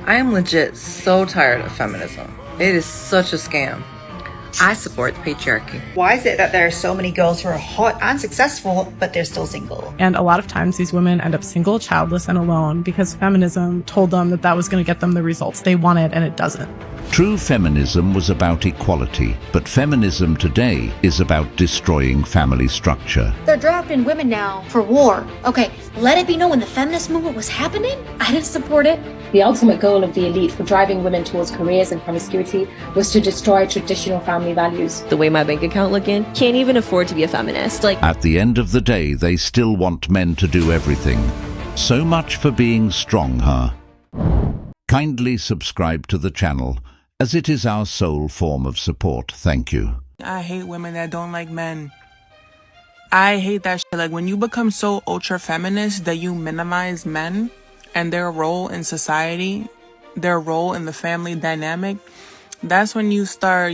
I am legit so tired of feminism. It is such a scam. I support the patriarchy. Why is it that there are so many girls who are hot and successful, but they're still single? And a lot of times these women end up single, childless, and alone because feminism told them that that was going to get them the results they wanted, and it doesn't. True feminism was about equality, but feminism today is about destroying family structure. They're drafting women now for war. Okay, let it be known when the feminist movement was happening, I didn't support it. The ultimate goal of the elite for driving women towards careers and promiscuity was to destroy traditional family values. The way my bank account looking, can't even afford to be a feminist. At the end of the day, they still want men to do everything. So much for being strong, huh? Kindly subscribe to the channel, as it is our sole form of support. Thank you. I hate women that don't like men. I hate that shit. Like, when you become so ultra feminist that you minimize men and their role in society, their role in the family dynamic, that's when you start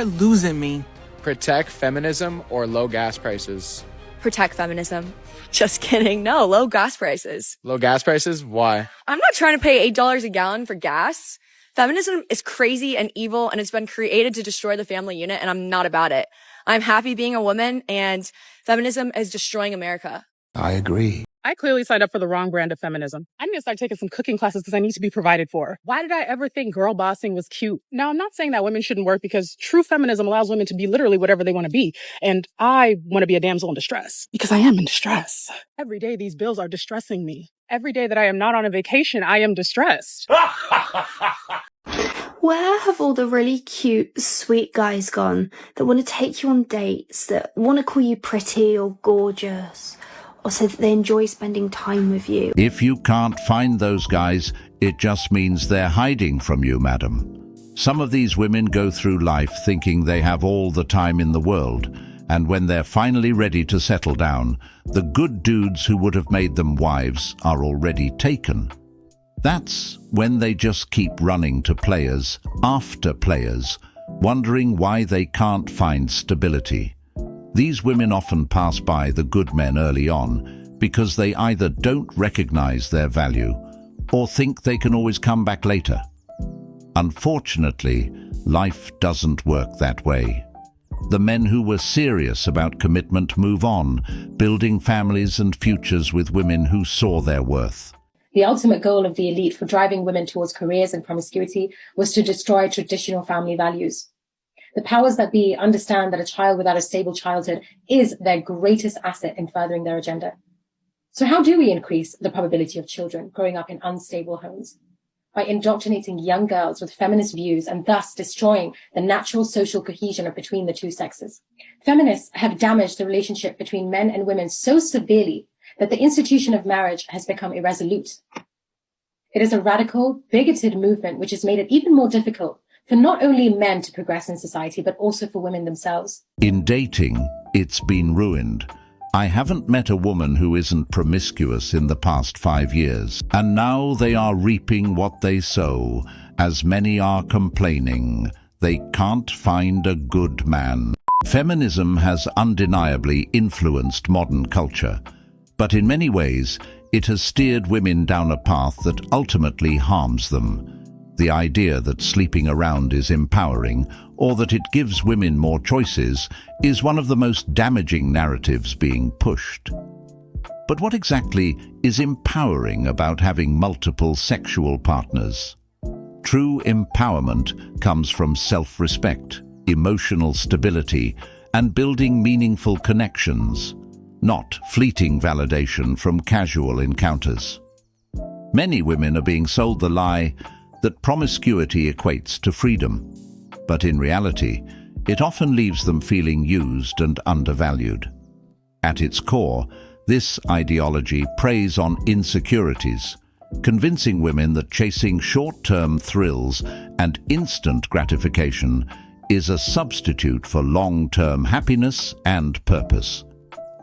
losing me. Protect feminism or low gas prices? Protect feminism. Just kidding. No, low gas prices. Low gas prices? Why? I'm not trying to pay $8 a gallon for gas. Feminism is crazy and evil, and it's been created to destroy the family unit, and I'm not about it. I'm happy being a woman, and feminism is destroying America. I agree. I clearly signed up for the wrong brand of feminism. I need to start taking some cooking classes because I need to be provided for. Why did I ever think girl bossing was cute? Now, I'm not saying that women shouldn't work because true feminism allows women to be literally whatever they want to be. And I want to be a damsel in distress because I am in distress. Every day, these bills are distressing me. Every day that I am not on a vacation, I am distressed. Where have all the really cute, sweet guys gone that want to take you on dates, that want to call you pretty or gorgeous, or say that they enjoy spending time with you? If you can't find those guys, it just means they're hiding from you, madam. Some of these women go through life thinking they have all the time in the world, and when they're finally ready to settle down, the good dudes who would have made them wives are already taken. That's when they just keep running to players after players, wondering why they can't find stability. These women often pass by the good men early on because they either don't recognize their value or think they can always come back later. Unfortunately, life doesn't work that way. The men who were serious about commitment move on, building families and futures with women who saw their worth. The ultimate goal of the elite for driving women towards careers and promiscuity was to destroy traditional family values. The powers that be understand that a child without a stable childhood is their greatest asset in furthering their agenda. So how do we increase the probability of children growing up in unstable homes? By indoctrinating young girls with feminist views and thus destroying the natural social cohesion between the two sexes. Feminists have damaged the relationship between men and women so severely that the institution of marriage has become irresolute. It is a radical, bigoted movement which has made it even more difficult for not only men to progress in society, but also for women themselves. In dating, it's been ruined. I haven't met a woman who isn't promiscuous in the past 5 years, and now they are reaping what they sow, as many are complaining they can't find a good man. Feminism has undeniably influenced modern culture, but in many ways, it has steered women down a path that ultimately harms them. The idea that sleeping around is empowering, or that it gives women more choices, is one of the most damaging narratives being pushed. But what exactly is empowering about having multiple sexual partners? True empowerment comes from self-respect, emotional stability, and building meaningful connections, not fleeting validation from casual encounters. Many women are being sold the lie that promiscuity equates to freedom, but in reality, it often leaves them feeling used and undervalued. At its core, this ideology preys on insecurities, convincing women that chasing short-term thrills and instant gratification is a substitute for long-term happiness and purpose.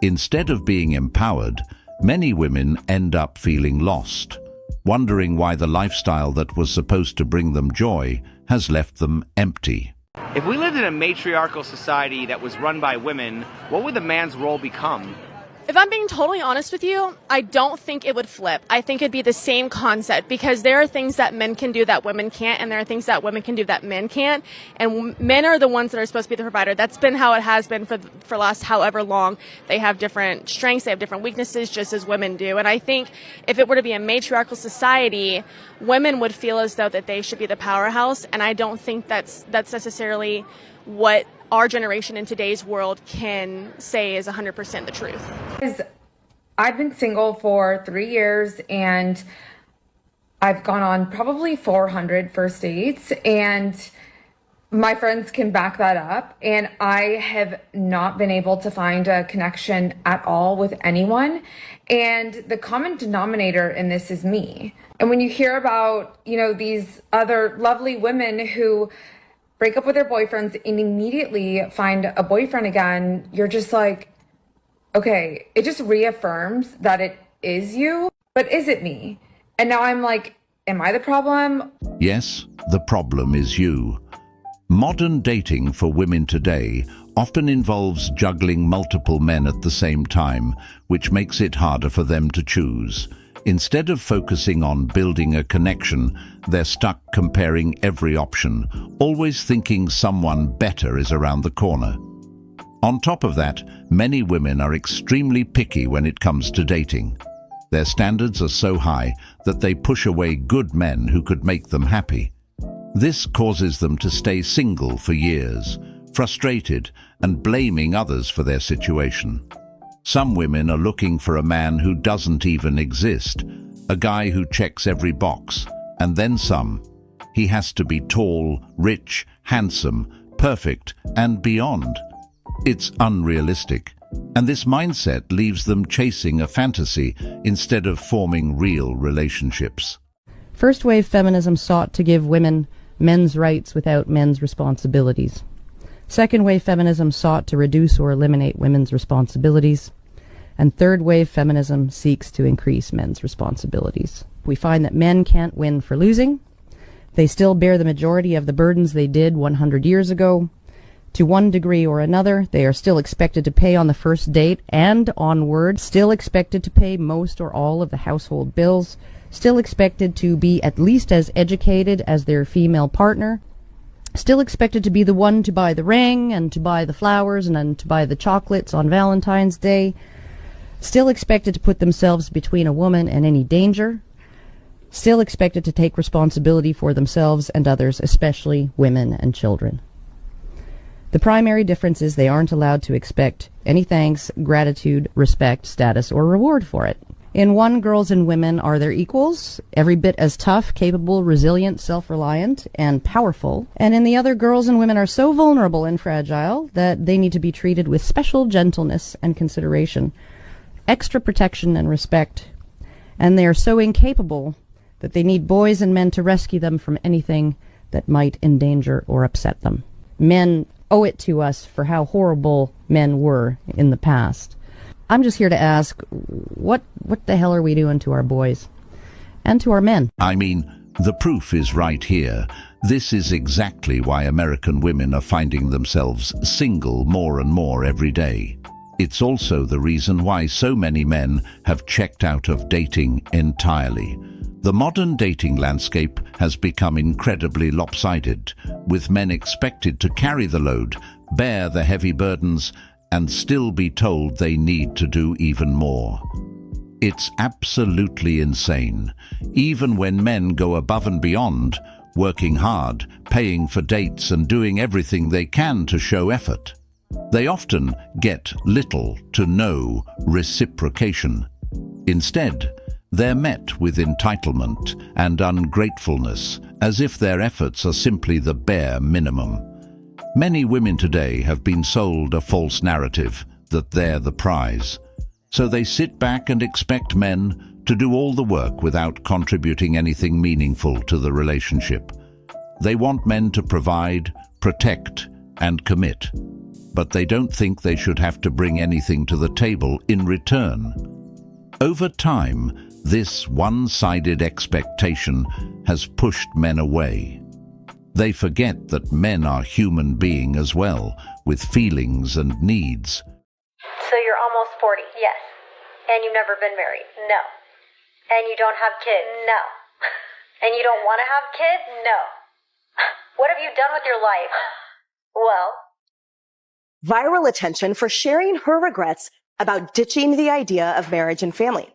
Instead of being empowered, many women end up feeling lost, wondering why the lifestyle that was supposed to bring them joy has left them empty. If we lived in a matriarchal society that was run by women, what would the man's role become? If I'm being totally honest with you, I don't think it would flip. I think it'd be the same concept because there are things that men can do that women can't, and there are things that women can do that men can't. And men are the ones that are supposed to be the provider. That's been how it has been for last however long. They have different strengths, they have different weaknesses, just as women do. And I think if it were to be a matriarchal society, women would feel as though that they should be the powerhouse. And I don't think that's necessarily what our generation in today's world can say is 100% the truth. I've been single for 3 years and I've gone on probably 400 first dates, and my friends can back that up. And I have not been able to find a connection at all with anyone. And the common denominator in this is me. And when you hear about, these other lovely women who break up with their boyfriends and immediately find a boyfriend again, you're just like, okay, it just reaffirms that it is you, but is it me? And now I'm like, am I the problem? Yes, the problem is you. Modern dating for women today often involves juggling multiple men at the same time, which makes it harder for them to choose. Instead of focusing on building a connection, they're stuck comparing every option, always thinking someone better is around the corner. On top of that, many women are extremely picky when it comes to dating. Their standards are so high that they push away good men who could make them happy. This causes them to stay single for years, frustrated and blaming others for their situation. Some women are looking for a man who doesn't even exist, a guy who checks every box, and then some. He has to be tall, rich, handsome, perfect, and beyond. It's unrealistic, and this mindset leaves them chasing a fantasy instead of forming real relationships. First wave feminism sought to give women men's rights without men's responsibilities. Second wave feminism sought to reduce or eliminate women's responsibilities. And third wave feminism seeks to increase men's responsibilities. We find that men can't win for losing. They still bear the majority of the burdens they did 100 years ago. To one degree or another, they are still expected to pay on the first date and onward, still expected to pay most or all of the household bills, still expected to be at least as educated as their female partner, still expected to be the one to buy the ring and to buy the flowers and then to buy the chocolates on Valentine's Day, still expected to put themselves between a woman and any danger, still expected to take responsibility for themselves and others, especially women and children. The primary difference is they aren't allowed to expect any thanks, gratitude, respect, status, or reward for it. In one, girls and women are their equals, every bit as tough, capable, resilient, self-reliant, and powerful. And in the other, girls and women are so vulnerable and fragile that they need to be treated with special gentleness and consideration, extra protection and respect. And they are so incapable that they need boys and men to rescue them from anything that might endanger or upset them. Men owe it to us for how horrible men were in the past. I'm just here to ask, what the hell are we doing to our boys and to our men? I mean, the proof is right here. This is exactly why American women are finding themselves single more and more every day. It's also the reason why so many men have checked out of dating entirely. The modern dating landscape has become incredibly lopsided, with men expected to carry the load, bear the heavy burdens, and still be told they need to do even more. It's absolutely insane. Even when men go above and beyond, working hard, paying for dates and doing everything they can to show effort, they often get little to no reciprocation. Instead, they're met with entitlement and ungratefulness, as if their efforts are simply the bare minimum. Many women today have been sold a false narrative that they're the prize. So they sit back and expect men to do all the work without contributing anything meaningful to the relationship. They want men to provide, protect, and commit. But they don't think they should have to bring anything to the table in return. Over time, this one-sided expectation has pushed men away. They forget that men are human beings as well, with feelings and needs. So you're almost 40, yes. And you've never been married? No. And you don't have kids? No. And you don't want to have kids? No. What have you done with your life? Well. Viral attention for sharing her regrets about ditching the idea of marriage and family.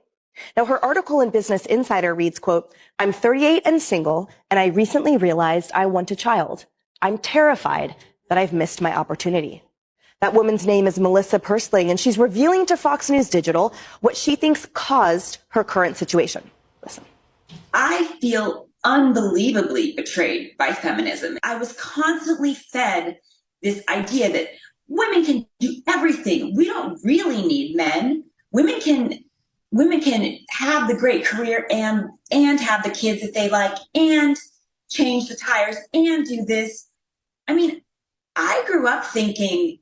Now, her article in Business Insider reads, quote, "I'm 38 and single, and I recently realized I want a child. I'm terrified that I've missed my opportunity." That woman's name is Melissa Persling, and she's revealing to Fox News Digital what she thinks caused her current situation. Listen. I feel unbelievably betrayed by feminism. I was constantly fed this idea that women can do everything. We don't really need men. Women can have the great career and have the kids that they like and change the tires and do this. I mean, I grew up thinking,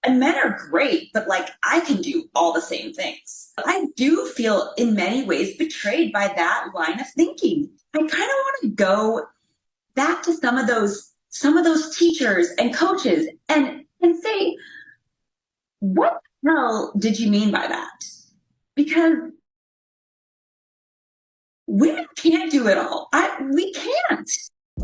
and men are great, but like I can do all the same things. I do feel in many ways betrayed by that line of thinking. I kind of want to go back to some of those teachers and coaches and say, what the hell did you mean by that? Because women can't do it all. We can't.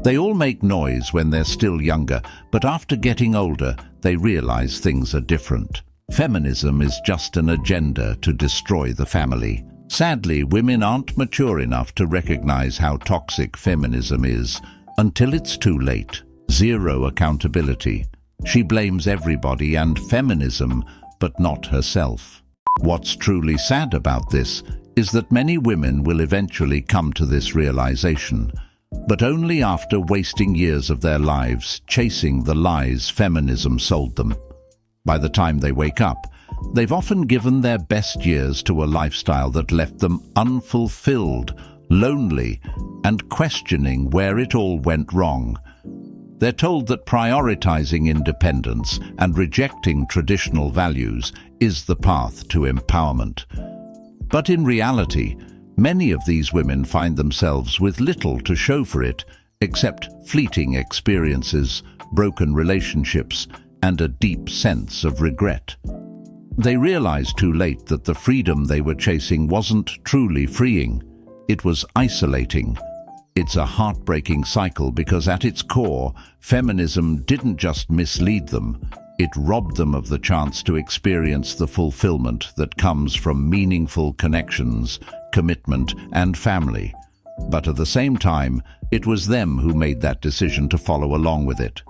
They all make noise when they're still younger, but after getting older, they realize things are different. Feminism is just an agenda to destroy the family. Sadly, women aren't mature enough to recognize how toxic feminism is until it's too late. Zero accountability. She blames everybody and feminism, but not herself. What's truly sad about this is that many women will eventually come to this realization, but only after wasting years of their lives chasing the lies feminism sold them. By the time they wake up, they've often given their best years to a lifestyle that left them unfulfilled, lonely, and questioning where it all went wrong. They're told that prioritizing independence and rejecting traditional values is the path to empowerment. But in reality, many of these women find themselves with little to show for it except fleeting experiences, broken relationships, and a deep sense of regret. They realize too late that the freedom they were chasing wasn't truly freeing. It was isolating. It's a heartbreaking cycle because at its core, feminism didn't just mislead them, it robbed them of the chance to experience the fulfillment that comes from meaningful connections, commitment, and family. But at the same time, it was them who made that decision to follow along with it.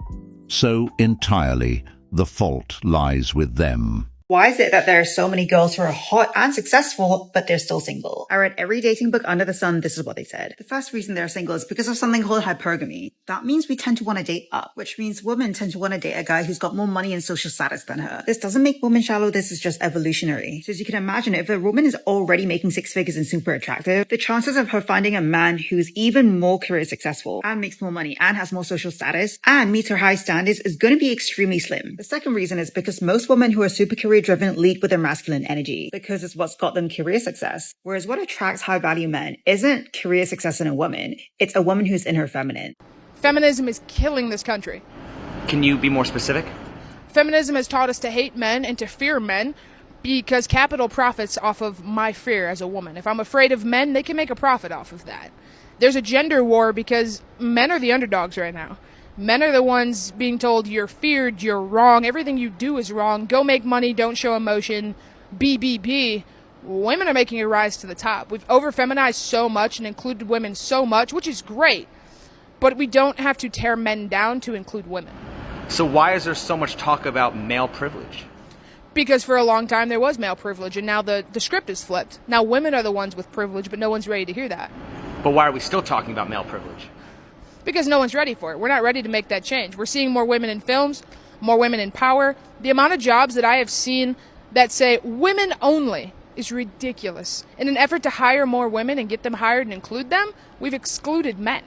So entirely, the fault lies with them. Why is it that there are so many girls who are hot and successful, but they're still single? I read every dating book under the sun. This is what they said. The first reason they're single is because of something called hypergamy. That means we tend to want to date up, which means women tend to want to date a guy who's got more money and social status than her. This doesn't make women shallow. This is just evolutionary. So as you can imagine, if a woman is already making six figures and super attractive, the chances of her finding a man who's even more career successful and makes more money and has more social status and meets her high standards is going to be extremely slim. The second reason is because most women who are super career driven lead with their masculine energy because it's what's got them career success. Whereas what attracts high value men isn't career success in a woman, it's a woman who's in her feminine. Feminism is killing this country. Can you be more specific? Feminism has taught us to hate men and to fear men because capital profits off of my fear as a woman. If I'm afraid of men, they can make a profit off of that. There's a gender war because men are the underdogs right now. Men are the ones being told you're feared, you're wrong, everything you do is wrong, go make money, don't show emotion, BBB. Women are making a rise to the top. We've over-feminized so much and included women so much, which is great, but we don't have to tear men down to include women. So why is there so much talk about male privilege? Because for a long time there was male privilege, and now the script is flipped. Now women are the ones with privilege, but no one's ready to hear that. But why are we still talking about male privilege? Because no one's ready for it. We're not ready to make that change. We're seeing more women in films, more women in power. The amount of jobs that I have seen that say women only is ridiculous. In an effort to hire more women and get them hired and include them, we've excluded men.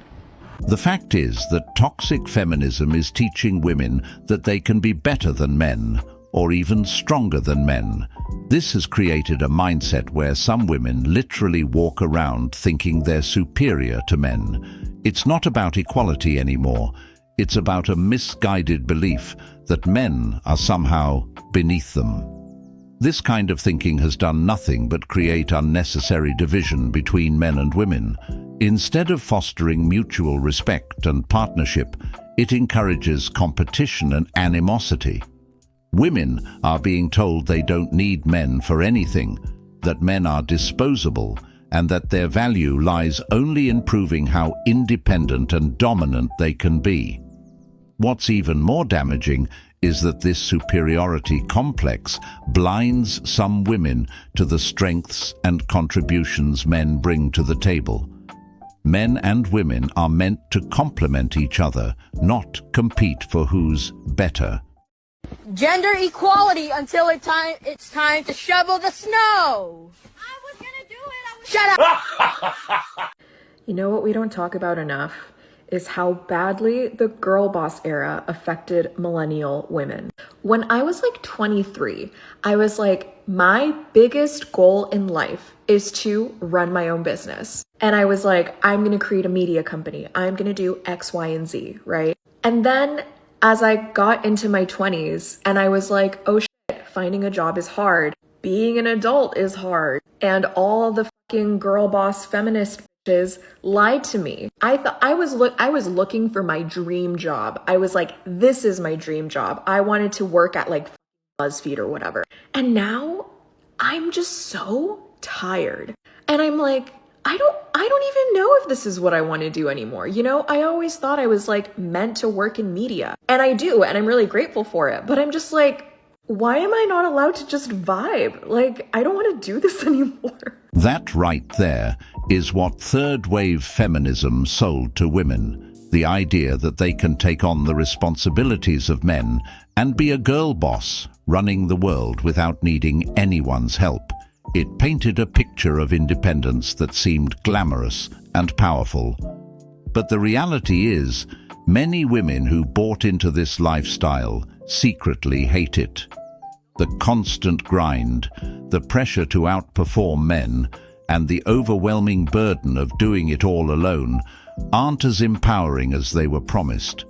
The fact is that toxic feminism is teaching women that they can be better than men, or even stronger than men. This has created a mindset where some women literally walk around thinking they're superior to men. It's not about equality anymore. It's about a misguided belief that men are somehow beneath them. This kind of thinking has done nothing but create unnecessary division between men and women. Instead of fostering mutual respect and partnership, it encourages competition and animosity. Women are being told they don't need men for anything, that men are disposable, and that their value lies only in proving how independent and dominant they can be. What's even more damaging is that this superiority complex blinds some women to the strengths and contributions men bring to the table. Men and women are meant to complement each other, not compete for who's better. Gender equality until it's time to shovel the snow. I was gonna do it. Shut up. You know what we don't talk about enough is how badly the girl boss era affected millennial women. When I was like 23, I was like, my biggest goal in life is to run my own business. And I was like, I'm going to create a media company. I'm going to do X, Y, and Z, right? And then as I got into my 20s and I was like, oh shit, finding a job is hard. Being an adult is hard. And all the fucking girl boss feminist bitches lied to me. I thought I was looking for my dream job. I was like, this is my dream job. I wanted to work at like BuzzFeed or whatever. And now I'm just so tired. And I'm like, I don't even know if this is what I want to do anymore. You know, I always thought I was like meant to work in media. And I do, and I'm really grateful for it. But I'm just like, why am I not allowed to just vibe? Like, I don't want to do this anymore. That right there is what third-wave feminism sold to women. The idea that they can take on the responsibilities of men and be a girl boss, running the world without needing anyone's help. It painted a picture of independence that seemed glamorous and powerful. But the reality is, many women who bought into this lifestyle secretly hate it. The constant grind, the pressure to outperform men, and the overwhelming burden of doing it all alone aren't as empowering as they were promised.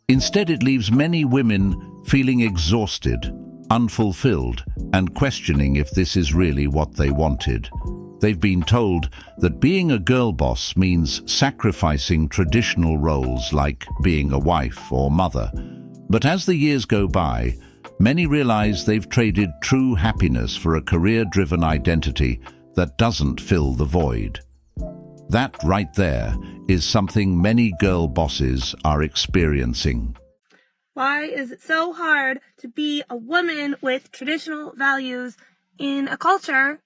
Instead, it leaves many women feeling exhausted, unfulfilled, and questioning if this is really what they wanted. They've been told that being a girl boss means sacrificing traditional roles like being a wife or mother. But as the years go by, many realize they've traded true happiness for a career-driven identity that doesn't fill the void. That right there is something many girl bosses are experiencing. Why is it so hard to be a woman with traditional values in a culture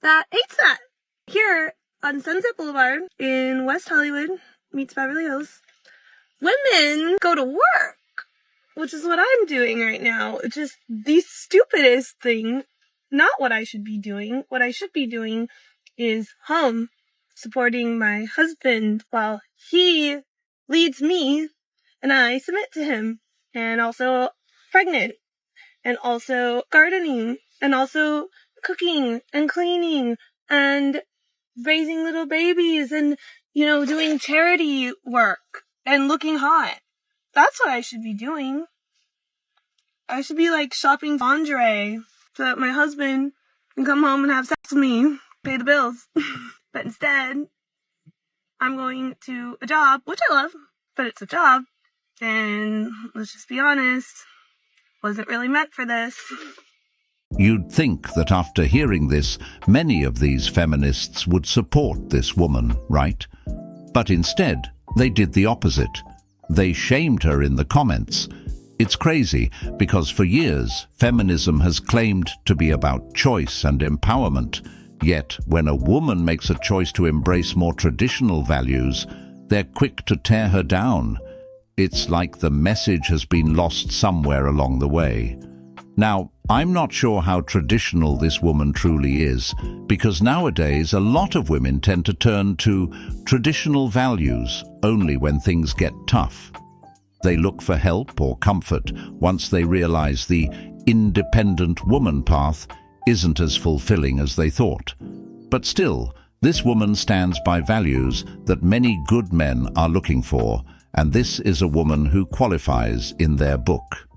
that hates that? Here on Sunset Boulevard in West Hollywood meets Beverly Hills, women go to work, which is what I'm doing right now. It's just the stupidest thing, not what I should be doing. What I should be doing is home, supporting my husband while he leads me and I submit to him. And also pregnant, and also gardening, and also cooking and cleaning and raising little babies and, you know, doing charity work and looking hot. That's what I should be doing. I should be like shopping lingerie so that my husband can come home and have sex with me, pay the bills. But instead, I'm going to a job, which I love, but it's a job. And let's just be honest, wasn't really meant for this. You'd think that after hearing this, many of these feminists would support this woman, right? But instead, they did the opposite. They shamed her in the comments. It's crazy because for years, feminism has claimed to be about choice and empowerment. Yet, when a woman makes a choice to embrace more traditional values, they're quick to tear her down. It's like the message has been lost somewhere along the way. Now, I'm not sure how traditional this woman truly is, because nowadays a lot of women tend to turn to traditional values only when things get tough. They look for help or comfort once they realize the independent woman path isn't as fulfilling as they thought. But still, this woman stands by values that many good men are looking for, and this is a woman who qualifies in their book.